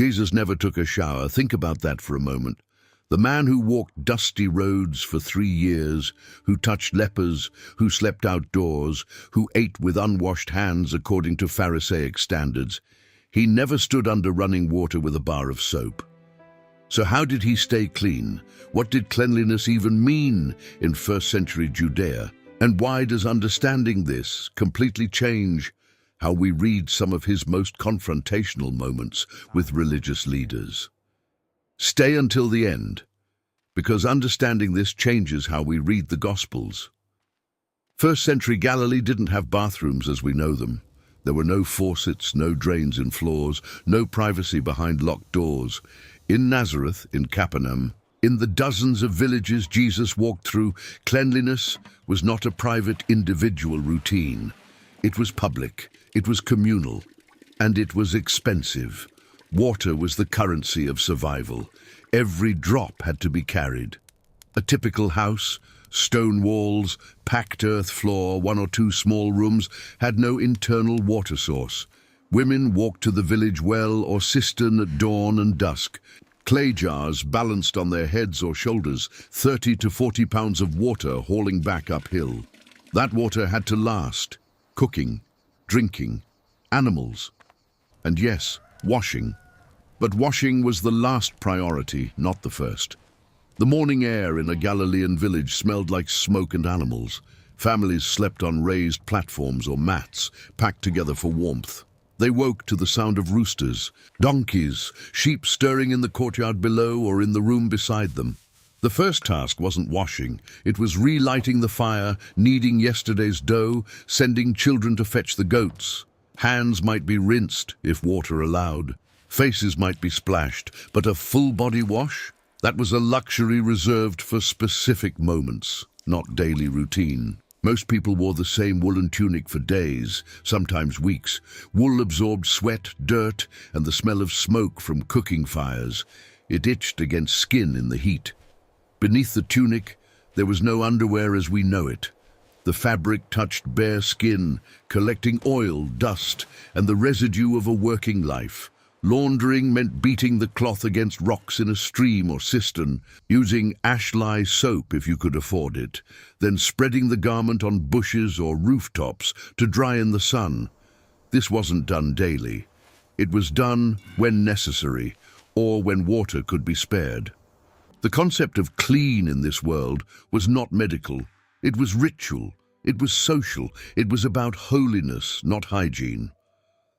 Jesus never took a shower. Think about that for a moment. The man who walked dusty roads for 3 years, who touched lepers, who slept outdoors, who ate with unwashed hands according to Pharisaic standards, he never stood under running water with a bar of soap. So how did he stay clean? What did cleanliness even mean in first-century Judea? And why does understanding this completely change how we read some of his most confrontational moments with religious leaders? Stay until the end, because understanding this changes how we read the Gospels. First-century Galilee didn't have bathrooms as we know them. There were no faucets, no drains in floors, no privacy behind locked doors. In Nazareth, in Capernaum, in the dozens of villages Jesus walked through, cleanliness was not a private individual routine. It was public, it was communal, and it was expensive. Water was the currency of survival. Every drop had to be carried. A typical house, stone walls, packed earth floor, 1 or 2 small rooms, had no internal water source. Women walked to the village well or cistern at dawn and dusk. Clay jars balanced on their heads or shoulders, 30 to 40 pounds of water hauling back uphill. That water had to last. Cooking, drinking, animals, and yes, washing. But washing was the last priority, not the first. The morning air in a Galilean village smelled like smoke and animals. Families slept on raised platforms or mats, packed together for warmth. They woke to the sound of roosters, donkeys, sheep stirring in the courtyard below or in the room beside them. The first task wasn't washing. It was relighting the fire, kneading yesterday's dough, sending children to fetch the goats. Hands might be rinsed, if water allowed. Faces might be splashed, but a full-body wash? That was a luxury reserved for specific moments, not daily routine. Most people wore the same woolen tunic for days, sometimes weeks. Wool absorbed sweat, dirt, and the smell of smoke from cooking fires. It itched against skin in the heat. Beneath the tunic, there was no underwear as we know it. The fabric touched bare skin, collecting oil, dust, and the residue of a working life. Laundering meant beating the cloth against rocks in a stream or cistern, using ash-lye soap if you could afford it, then spreading the garment on bushes or rooftops to dry in the sun. This wasn't done daily. It was done when necessary, or when water could be spared. The concept of clean in this world was not medical. It was ritual. It was social. It was about holiness, not hygiene.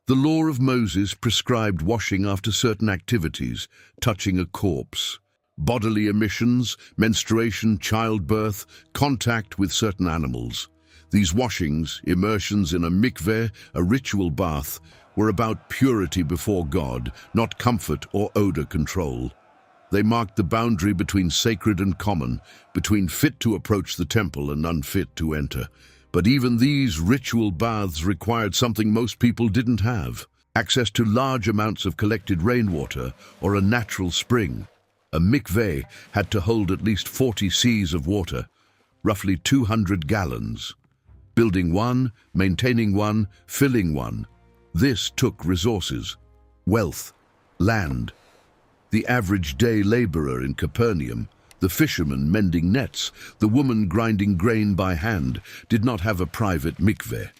The law of Moses prescribed washing after certain activities, touching a corpse. Bodily emissions, menstruation, childbirth, contact with certain animals. These washings, immersions in a mikveh, a ritual bath, were about purity before God, not comfort or odor control. They marked the boundary between sacred and common, between fit to approach the temple and unfit to enter. But even these ritual baths required something most people didn't have: access to large amounts of collected rainwater or a natural spring. A mikveh had to hold at least 40 seas of water, roughly 200 gallons. Building one, maintaining one, filling one. This took resources, wealth, land. The average day laborer in Capernaum, the fisherman mending nets, the woman grinding grain by hand, did not have a private mikveh.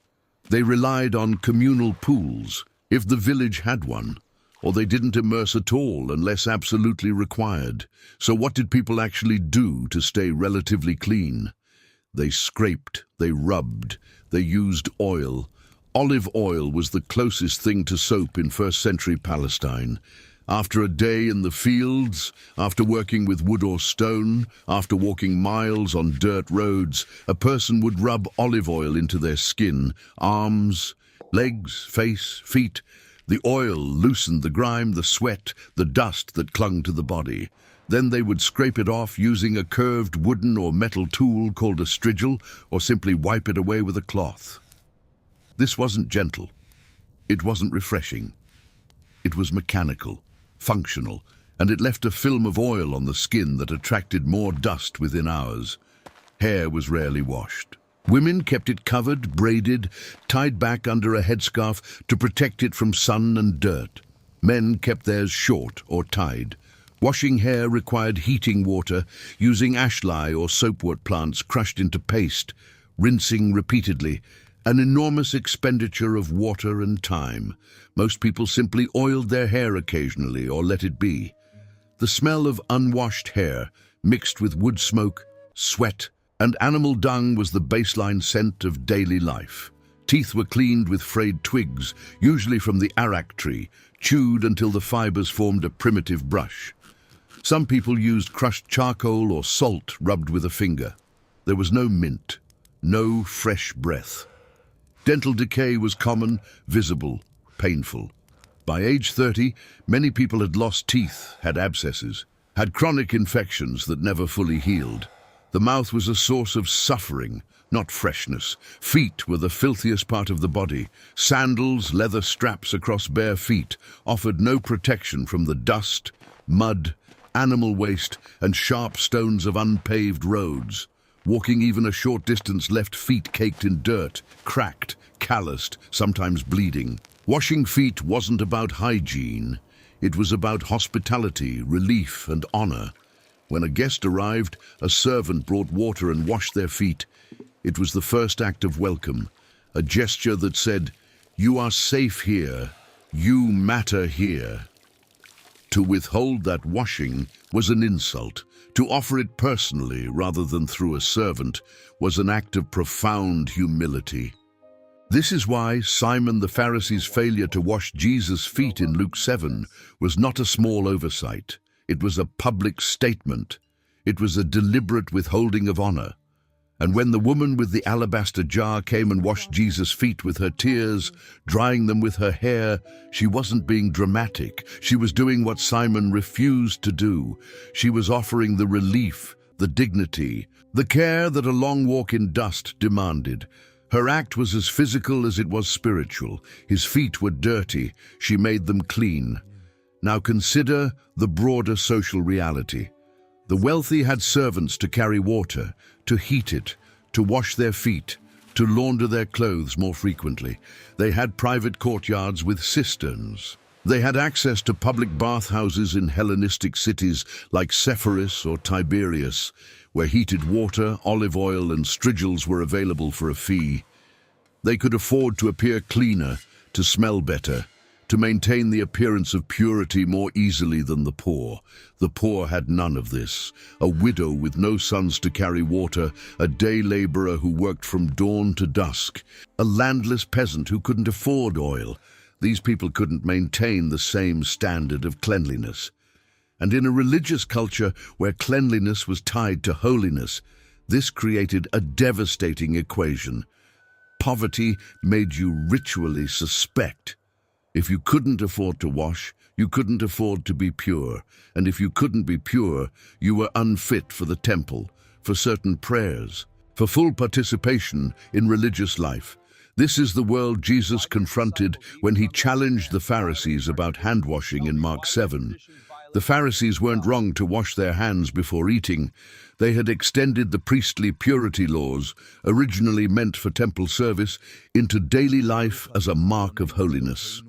They relied on communal pools, if the village had one, or they didn't immerse at all unless absolutely required. So what did people actually do to stay relatively clean? They scraped, they rubbed, they used oil. Olive oil was the closest thing to soap in first-century Palestine. After a day in the fields, after working with wood or stone, after walking miles on dirt roads, a person would rub olive oil into their skin, arms, legs, face, feet. The oil loosened the grime, the sweat, the dust that clung to the body. Then they would scrape it off using a curved wooden or metal tool called a strigil, or simply wipe it away with a cloth. This wasn't gentle. It wasn't refreshing. It was mechanical, functional, and it left a film of oil on the skin that attracted more dust within hours. Hair was rarely washed. Women kept it covered, braided, tied back under a headscarf to protect it from sun and dirt. Men kept theirs short or tied. Washing hair required heating water, using ashlie or soapwort plants crushed into paste, rinsing repeatedly, an enormous expenditure of water and time. Most people simply oiled their hair occasionally or let it be. The smell of unwashed hair, mixed with wood smoke, sweat, and animal dung was the baseline scent of daily life. Teeth were cleaned with frayed twigs, usually from the arak tree, chewed until the fibers formed a primitive brush. Some people used crushed charcoal or salt rubbed with a finger. There was no mint, no fresh breath. Dental decay was common, visible, painful. By age 30, many people had lost teeth, had abscesses, had chronic infections that never fully healed. The mouth was a source of suffering, not freshness. Feet were the filthiest part of the body. Sandals, leather straps across bare feet, offered no protection from the dust, mud, animal waste, and sharp stones of unpaved roads. Walking even a short distance left feet caked in dirt, cracked, calloused, sometimes bleeding. Washing feet wasn't about hygiene. It was about hospitality, relief, and honor. When a guest arrived, a servant brought water and washed their feet. It was the first act of welcome, a gesture that said, "You are safe here. You matter here." To withhold that washing was an insult. To offer it personally rather than through a servant was an act of profound humility. This is why Simon the Pharisee's failure to wash Jesus' feet in Luke 7 was not a small oversight. It was a public statement. It was a deliberate withholding of honor. And when the woman with the alabaster jar came and washed Jesus' feet with her tears, drying them with her hair, she wasn't being dramatic. She was doing what Simon refused to do. She was offering the relief, the dignity, the care that a long walk in dust demanded. Her act was as physical as it was spiritual. His feet were dirty. She made them clean. Now consider the broader social reality. The wealthy had servants to carry water, to heat it, to wash their feet, to launder their clothes more frequently. They had private courtyards with cisterns. They had access to public bathhouses in Hellenistic cities like Sepphoris or Tiberias, where heated water, olive oil, and strigils were available for a fee. They could afford to appear cleaner, to smell better, to maintain the appearance of purity more easily than the poor. The poor had none of this. A widow with no sons to carry water, a day laborer who worked from dawn to dusk, a landless peasant who couldn't afford oil. These people couldn't maintain the same standard of cleanliness. And in a religious culture where cleanliness was tied to holiness, this created a devastating equation. Poverty made you ritually suspect. If you couldn't afford to wash, you couldn't afford to be pure. And if you couldn't be pure, you were unfit for the temple, for certain prayers, for full participation in religious life. This is the world Jesus confronted when he challenged the Pharisees about hand washing in Mark 7. The Pharisees weren't wrong to wash their hands before eating. They had extended the priestly purity laws, originally meant for temple service, into daily life as a mark of holiness.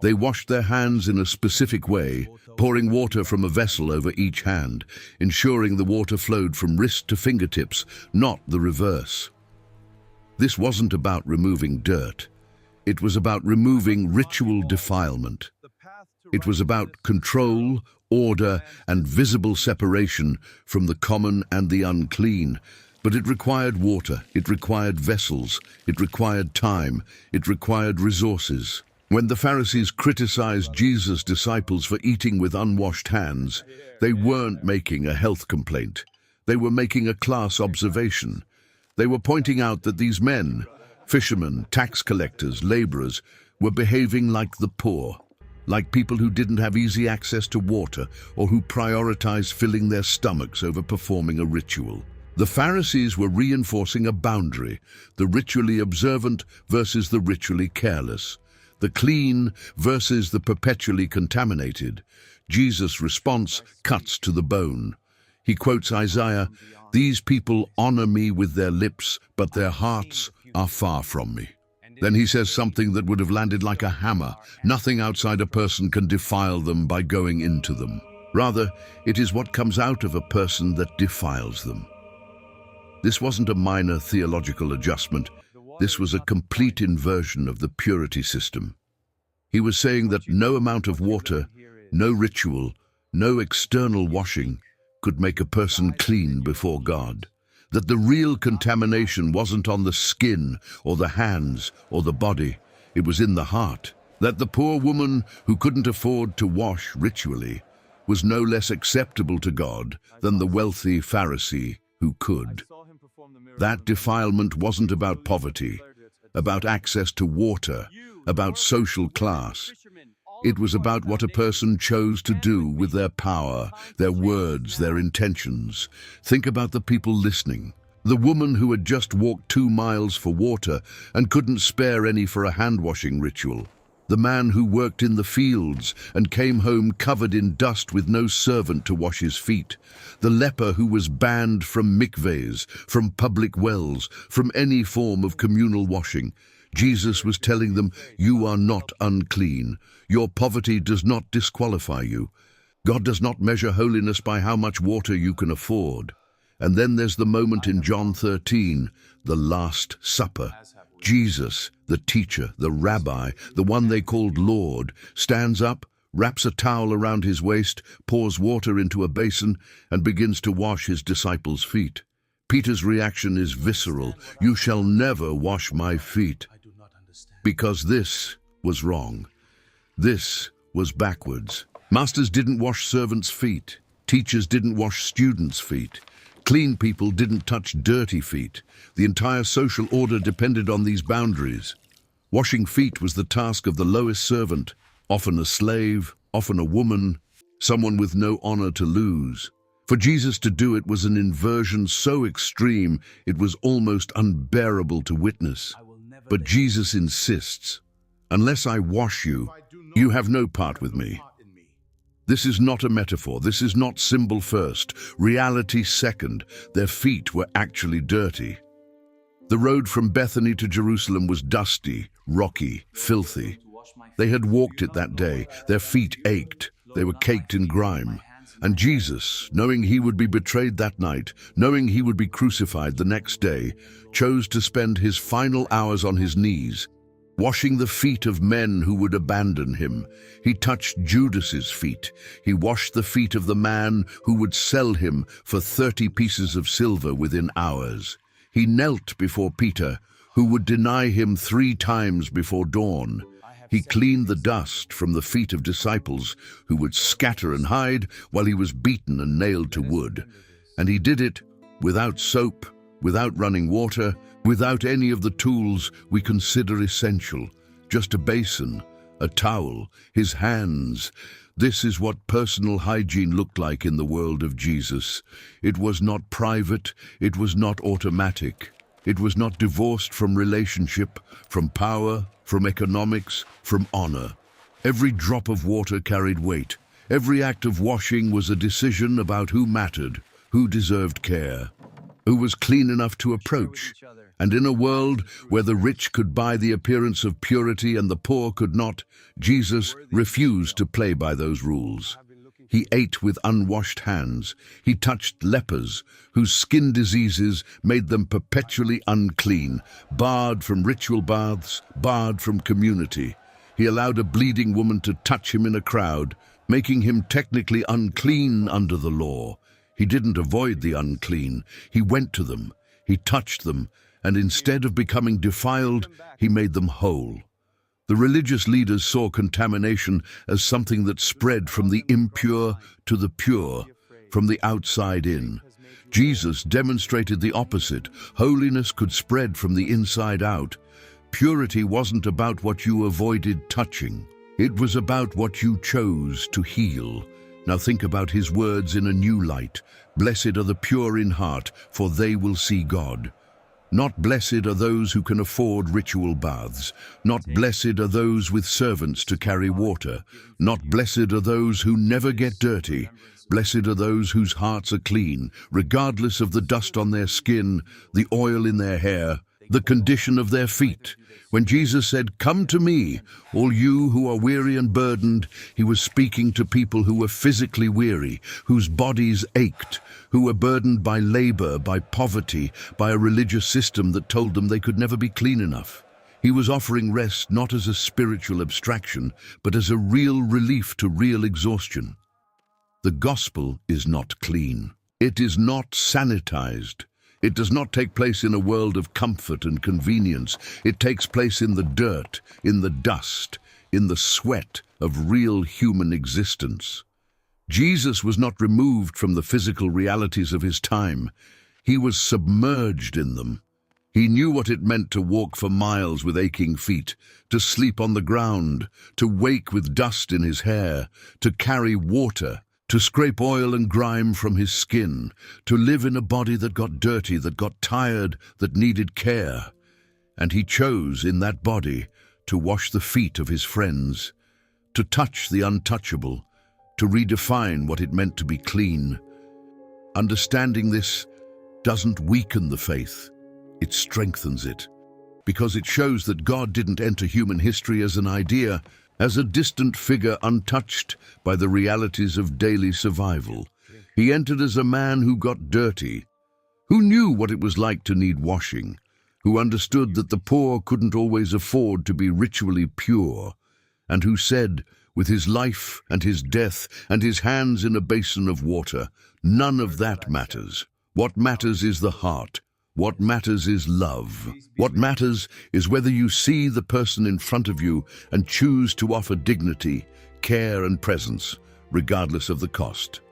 They washed their hands in a specific way, pouring water from a vessel over each hand, ensuring the water flowed from wrist to fingertips, not the reverse. This wasn't about removing dirt. It was about removing ritual defilement. It was about control, order, and visible separation from the common and the unclean. But it required water, it required vessels, it required time, it required resources. When the Pharisees criticized Jesus' disciples for eating with unwashed hands, they weren't making a health complaint. They were making a class observation. They were pointing out that these men, fishermen, tax collectors, laborers, were behaving like the poor, like people who didn't have easy access to water or who prioritized filling their stomachs over performing a ritual. The Pharisees were reinforcing a boundary, the ritually observant versus the ritually careless, the clean versus the perpetually contaminated. Jesus' response cuts to the bone. He quotes Isaiah, "These people honor me with their lips, but their hearts are far from me." Then he says something that would have landed like a hammer. Nothing outside a person can defile them by going into them. Rather, it is what comes out of a person that defiles them. This wasn't a minor theological adjustment. This was a complete inversion of the purity system. He was saying that no amount of water, no ritual, no external washing could make a person clean before God. That the real contamination wasn't on the skin or the hands or the body, it was in the heart. That the poor woman who couldn't afford to wash ritually was no less acceptable to God than the wealthy Pharisee who could. That defilement wasn't about poverty, about access to water, about social class. It was about what a person chose to do with their power, their words, their intentions. Think about the people listening. The woman who had just walked 2 miles for water and couldn't spare any for a hand-washing ritual. The man who worked in the fields and came home covered in dust with no servant to wash his feet. The leper who was banned from mikvehs, from public wells, from any form of communal washing. Jesus was telling them, you are not unclean. Your poverty does not disqualify you. God does not measure holiness by how much water you can afford. And then there's the moment in John 13, the Last Supper. Jesus, the teacher, the rabbi, the one they called Lord, stands up, wraps a towel around his waist, pours water into a basin, and begins to wash his disciples' feet. Peter's reaction is visceral. You shall never wash my feet. Because this was wrong. This was backwards. Masters didn't wash servants' feet. Teachers didn't wash students' feet. Clean people didn't touch dirty feet. The entire social order depended on these boundaries. Washing feet was the task of the lowest servant, often a slave, often a woman, someone with no honor to lose. For Jesus to do it was an inversion so extreme it was almost unbearable to witness. But Jesus insists, unless I wash you, you have no part with me. This is not a metaphor. This is not symbol first, reality second. Their feet were actually dirty. The road from Bethany to Jerusalem was dusty, rocky, filthy. They had walked it that day. Their feet ached. They were caked in grime. And Jesus, knowing he would be betrayed that night, knowing he would be crucified the next day, chose to spend his final hours on his knees, washing the feet of men who would abandon him. He touched Judas's feet. He washed the feet of the man who would sell him for 30 pieces of silver within hours. He knelt before Peter, who would deny him 3 times before dawn. He cleaned the dust from the feet of disciples who would scatter and hide while he was beaten and nailed to wood. And he did it without soap, without running water, without any of the tools we consider essential. Just a basin, a towel, his hands. This is what personal hygiene looked like in the world of Jesus. It was not private, it was not automatic. It was not divorced from relationship, from power, from economics, from honor. Every drop of water carried weight. Every act of washing was a decision about who mattered, who deserved care, who was clean enough to approach. And in a world where the rich could buy the appearance of purity and the poor could not, Jesus refused to play by those rules. He ate with unwashed hands. He touched lepers, whose skin diseases made them perpetually unclean, barred from ritual baths, barred from community. He allowed a bleeding woman to touch him in a crowd, making him technically unclean under the law. He didn't avoid the unclean. He went to them. He touched them, and instead of becoming defiled, he made them whole. The religious leaders saw contamination as something that spread from the impure to the pure, from the outside in. Jesus demonstrated the opposite. Holiness could spread from the inside out. Purity wasn't about what you avoided touching. It was about what you chose to heal. Now think about his words in a new light. Blessed are the pure in heart, for they will see God. Not blessed are those who can afford ritual baths. Not blessed are those with servants to carry water. Not blessed are those who never get dirty. Blessed are those whose hearts are clean, regardless of the dust on their skin, the oil in their hair, the condition of their feet. When Jesus said, "Come to me, all you who are weary and burdened," he was speaking to people who were physically weary, whose bodies ached, who were burdened by labor, by poverty, by a religious system that told them they could never be clean enough. He was offering rest not as a spiritual abstraction, but as a real relief to real exhaustion. The gospel is not clean. It is not sanitized. It does not take place in a world of comfort and convenience. It takes place in the dirt, in the dust, in the sweat of real human existence. Jesus was not removed from the physical realities of his time. He was submerged in them. He knew what it meant to walk for miles with aching feet, to sleep on the ground, to wake with dust in his hair, to carry water, to scrape oil and grime from his skin, to live in a body that got dirty, that got tired, that needed care. And he chose in that body to wash the feet of his friends, to touch the untouchable, to redefine what it meant to be clean. Understanding this doesn't weaken the faith, it strengthens it, because it shows that God didn't enter human history as an idea, as a distant figure untouched by the realities of daily survival. He entered as a man who got dirty, who knew what it was like to need washing, who understood that the poor couldn't always afford to be ritually pure, and who said, with his life and his death and his hands in a basin of water, "None of that matters. What matters is the heart. What matters is love. What matters is whether you see the person in front of you and choose to offer dignity, care and presence, regardless of the cost."